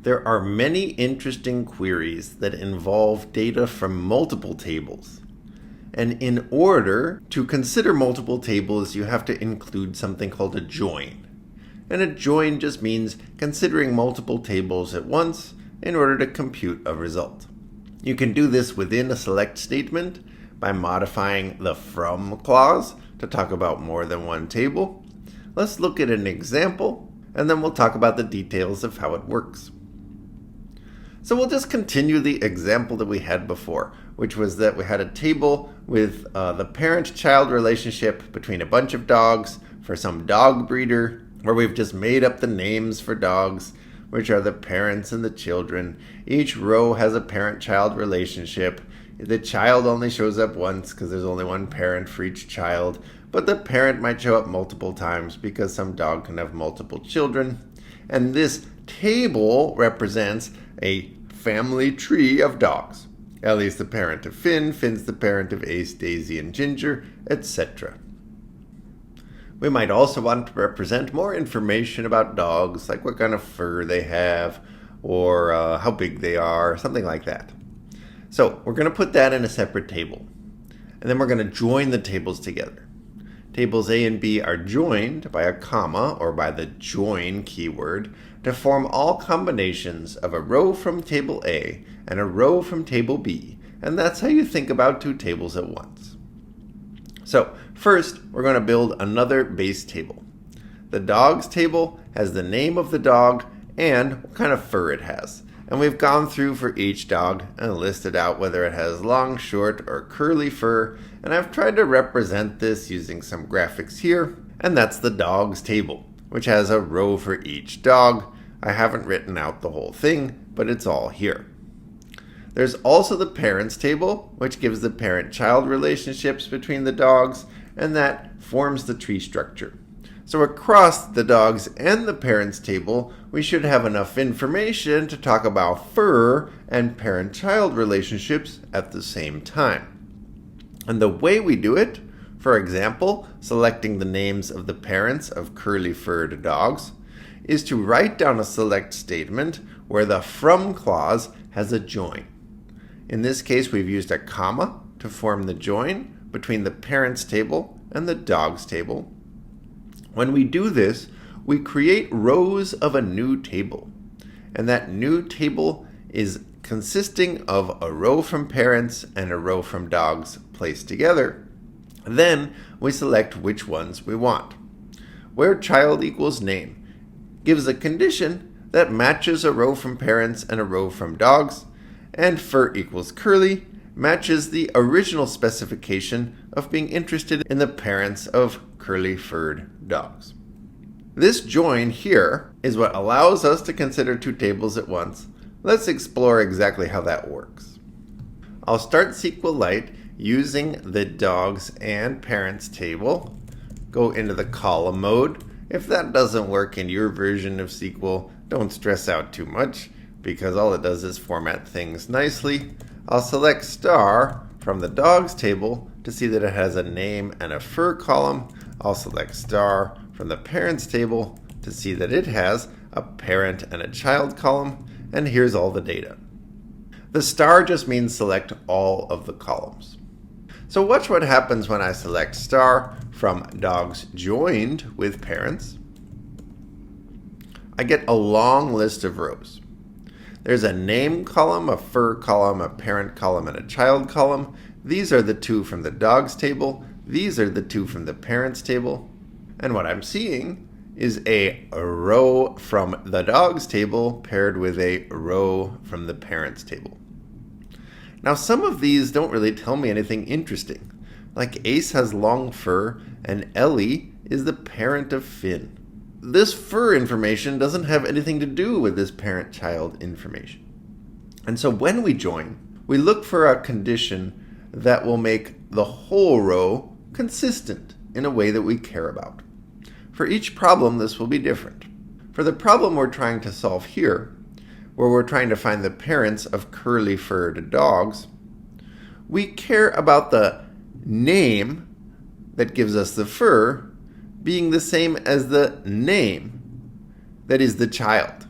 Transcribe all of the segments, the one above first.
There are many interesting queries that involve data from multiple tables. And in order to consider multiple tables, you have to include something called a join. And a join just means considering multiple tables at once in order to compute a result. You can do this within a select statement by modifying the from clause to talk about more than one table. Let's look at an example, and then we'll talk about the details of how it works. So we'll just continue the example that we had before, which was that we had a table with the parent-child relationship between a bunch of dogs for some dog breeder, where we've just made up the names for dogs, which are the parents and the children. Each row has a parent-child relationship. The child only shows up once because there's only one parent for each child, but the parent might show up multiple times because some dog can have multiple children. And this table represents a family tree of dogs. Ellie's the parent of Finn, Finn's the parent of Ace, Daisy, and Ginger, etc. We might also want to represent more information about dogs, like what kind of fur they have, or how big they are, something like that. So we're going to put that in a separate table. And then we're going to join the tables together. Tables A and B are joined by a comma, or by the join keyword, to form all combinations of a row from table A and a row from table B. And that's how you think about two tables at once. So first, we're going to build another base table. The dogs table has the name of the dog and what kind of fur it has. And we've gone through for each dog and listed out whether it has long, short, or curly fur. And I've tried to represent this using some graphics here. And that's the dogs table, which has a row for each dog. I haven't written out the whole thing, but it's all here. There's also the parents table, which gives the parent-child relationships between the dogs, and that forms the tree structure. So across the dogs and the parents table, we should have enough information to talk about fur and parent-child relationships at the same time. And the way we do it, for example, selecting the names of the parents of curly-furred dogs, is to write down a select statement where the from clause has a join. In this case, we've used a comma to form the join between the parents table and the dogs table. When we do this, we create rows of a new table. And that new table is consisting of a row from parents and a row from dogs placed together. Then we select which ones we want. Where child equals name gives a condition that matches a row from parents and a row from dogs, and fur equals curly matches the original specification of being interested in the parents of curly-furred dogs. This join here is what allows us to consider two tables at once. Let's explore exactly how that works. I'll start SQLite using the dogs and parents table. Go into the column mode. If that doesn't work in your version of SQL, don't stress out too much, because all it does is format things nicely. I'll select star from the dogs table to see that it has a name and a fur column. I'll select star from the parents table to see that it has a parent and a child column, and here's all the data. The star just means select all of the columns. So watch what happens when I select star from dogs joined with parents. I get a long list of rows. There's a name column, a fur column, a parent column, and a child column. These are the two from the dogs table. These are the two from the parents table. And what I'm seeing is a row from the dogs table paired with a row from the parents table. Now, some of these don't really tell me anything interesting. Like Ace has long fur and Ellie is the parent of Finn. This fur information doesn't have anything to do with this parent-child information. And so when we join, we look for a condition that will make the whole row consistent in a way that we care about. For each problem, this will be different. For the problem we're trying to solve here, where we're trying to find the parents of curly-furred dogs, we care about the name that gives us the fur being the same as the name that is the child.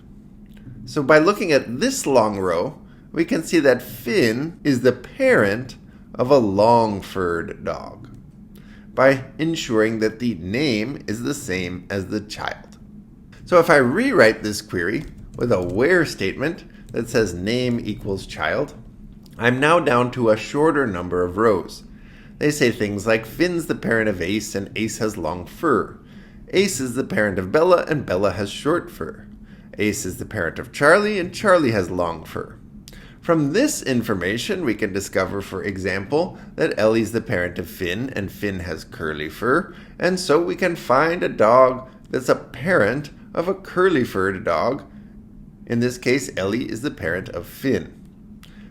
So by looking at this long row, we can see that Finn is the parent of a long-furred dog, by ensuring that the name is the same as the child. So if I rewrite this query with a where statement that says name equals child, I'm now down to a shorter number of rows. They say things like Finn's the parent of Ace and Ace has long fur. Ace is the parent of Bella and Bella has short fur. Ace is the parent of Charlie and Charlie has long fur. From this information, we can discover, for example, that Ellie's the parent of Finn and Finn has curly fur, and so we can find a dog that's a parent of a curly-furred dog. In this case, Ellie is the parent of Finn.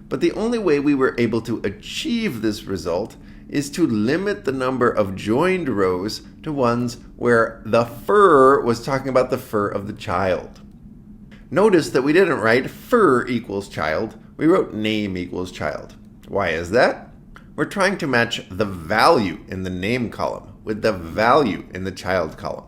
But the only way we were able to achieve this result is to limit the number of joined rows to ones where the fur was talking about the fur of the child. Notice that we didn't write fur equals child, we wrote name equals child. Why is that? We're trying to match the value in the name column with the value in the child column.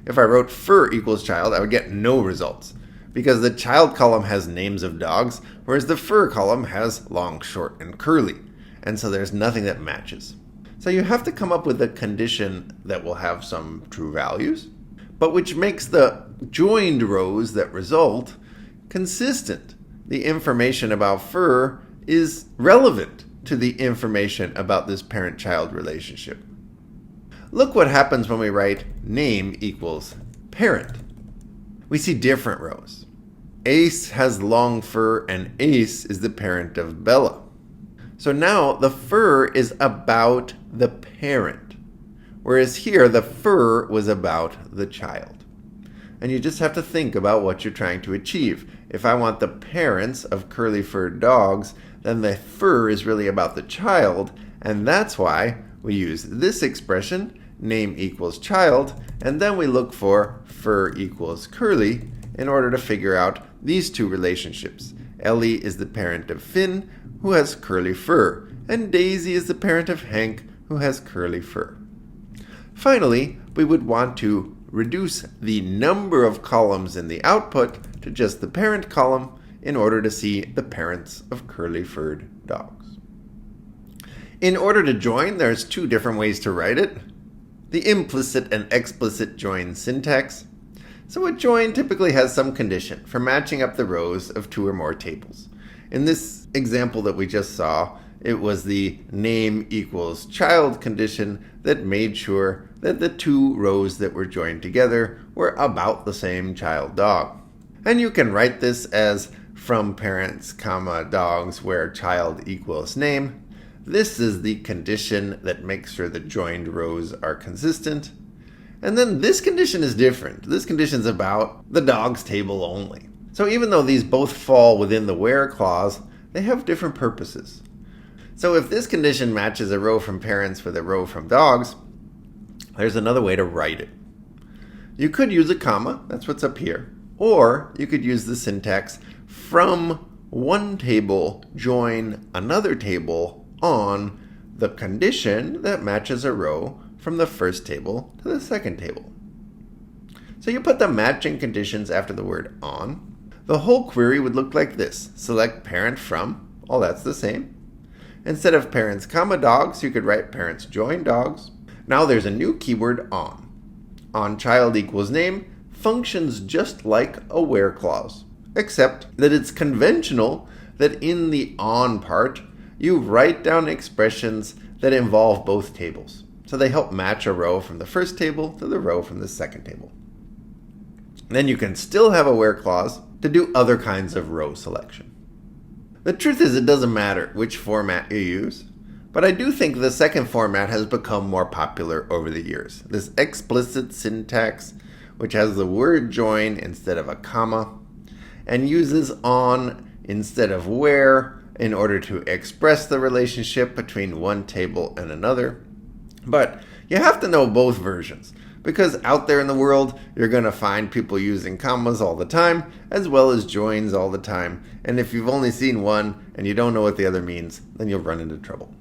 If I wrote fur equals child, I would get no results, because the child column has names of dogs, whereas the fur column has long, short, and curly, and so there's nothing that matches. So you have to come up with a condition that will have some true values, but which makes the joined rows that result consistent. The information about fur is relevant to the information about this parent-child relationship. Look what happens when we write name equals parent. We see different rows. Ace has long fur and Ace is the parent of Bella. So now the fur is about the parent, whereas here the fur was about the child. And you just have to think about what you're trying to achieve. If I want the parents of curly-furred dogs, then the fur is really about the child, and that's why we use this expression, name equals child, and then we look for fur equals curly in order to figure out these two relationships. Ellie is the parent of Finn, who has curly fur, and Daisy is the parent of Hank, who has curly fur. Finally, we would want to reduce the number of columns in the output to just the parent column in order to see the parents of curly-furred dogs. In order to join, there's two different ways to write it. The implicit and explicit join syntax. So a join typically has some condition for matching up the rows of two or more tables. In this example that we just saw, it was the name equals child condition that made sure that the two rows that were joined together were about the same child dog. And you can write this as from parents, comma, dogs where child equals name. This is the condition that makes sure the joined rows are consistent. And then this condition is different. This condition is about the dogs table only. So even though these both fall within the where clause, they have different purposes. So if this condition matches a row from parents with a row from dogs, there's another way to write it. You could use a comma, that's what's up here, or you could use the syntax from one table join another table on the condition that matches a row from the first table to the second table. So you put the matching conditions after the word on. The whole query would look like this. Select parent from, all that's the same. Instead of parents comma dogs, you could write parents join dogs. Now there's a new keyword on. On child equals name functions just like a where clause, except that it's conventional that in the on part, you write down expressions that involve both tables. So they help match a row from the first table to the row from the second table. Then you can still have a where clause to do other kinds of row selection. The truth is it doesn't matter which format you use, but I do think the second format has become more popular over the years. This explicit syntax, which has the word join instead of a comma, and uses on instead of where in order to express the relationship between one table and another. But you have to know both versions, because out there in the world, you're going to find people using commas all the time, as well as joins all the time. And if you've only seen one and you don't know what the other means, then you'll run into trouble.